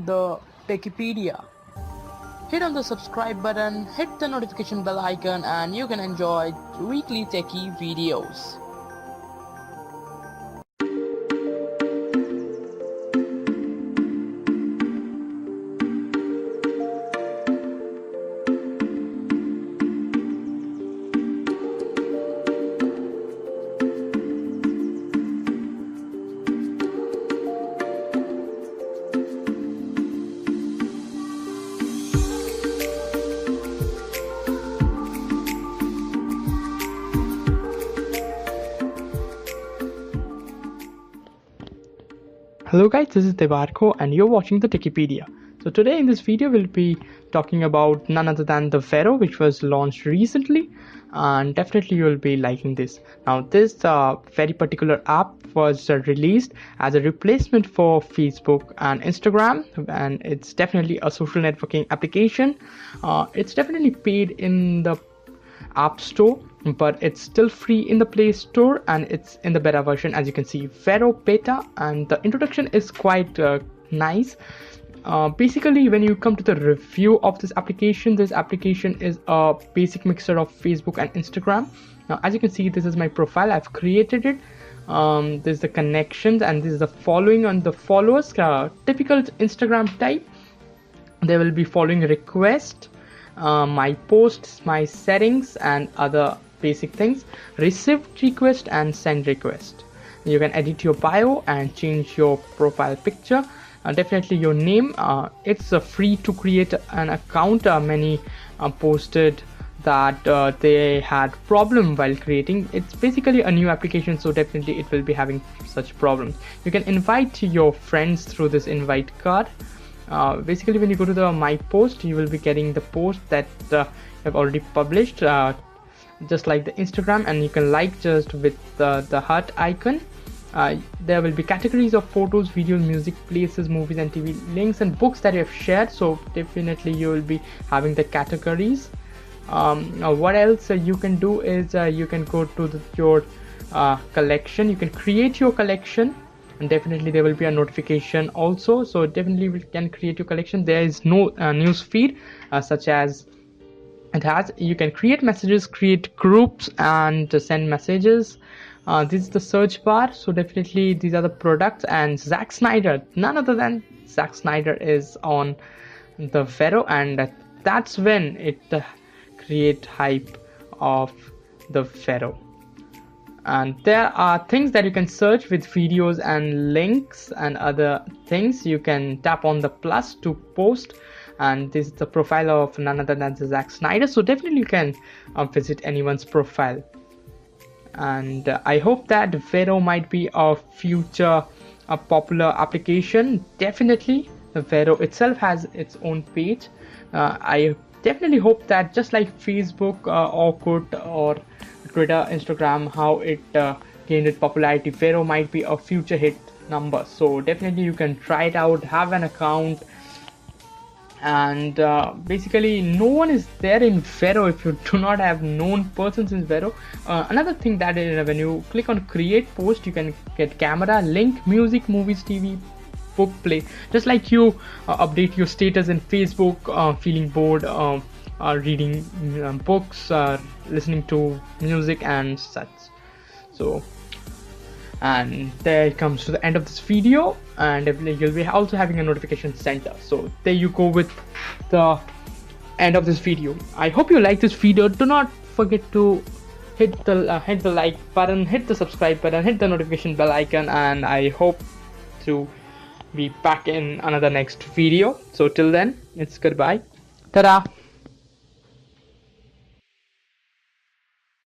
the Techipedia. Hit on the subscribe button, hit the notification bell icon, and you can enjoy weekly techie videos. Hello guys, this is Devarko and you're watching the Techipedia. So today in this video we'll be talking about none other than the Vero, which was launched recently, and definitely you will be liking this. Now this very particular app was released as a replacement for Facebook and Instagram, and it's definitely a social networking application. It's definitely paid in the App Store, but it's still free in the Play Store and it's in the beta version, as you can see, Vero beta, and the introduction is quite nice. Basically, when you come to the review of this application is a basic mixture of Facebook and Instagram. Now as you can see, this is my profile. I've created it. This is the connections and this is the following on the followers, typical Instagram type. There will be following request, my posts, my settings, and other basic things, received request and send request. You can edit your bio and change your profile picture, definitely your name. It's free to create an account. Many posted that they had problem while creating. It's basically a new application, so definitely it will be having such problems. You can invite your friends through this invite card. Basically when you go to the my post, you will be getting the post that you have already published, just like the Instagram, and you can like just with the heart icon. There will be categories of photos, videos, music, places, movies and TV, links and books that you have shared, so definitely you will be having the categories. What else you can do is you can go to your collection. You can create your collection, and definitely there will be a notification also, so definitely we can create your collection. There is no news feed such as it has. You can create messages, create groups and send messages. This is the search bar, so definitely these are the products. And Zack Snyder, none other than Zack Snyder, is on the Vero, and that's when it create hype of the Vero. And there are things that you can search with videos and links and other things. You can tap on the plus to post, and this is the profile of none other than Zack Snyder, so definitely you can visit anyone's profile. And I hope that Vero might be a future popular application. Definitely the Vero itself has its own page. I definitely hope that just like Facebook, Orkut or Twitter, Instagram, how it gained its popularity, Vero might be a future hit number. So definitely you can try it out, have an account, and basically no one is there in Vero if you do not have known persons in Vero. Another thing that is, when you click on create post, you can get camera, link, music, movies, TV, book, play, just like you update your status in Facebook, feeling bored, reading books, listening to music and such. So, and there it comes to the end of this video, and you'll be also having a notification center. So there you go with the end of this video. I hope you like this video. Do not forget to hit the like button, hit the subscribe button, hit the notification bell icon, and I hope to be back in another next video. So till then, it's goodbye. Ta-da!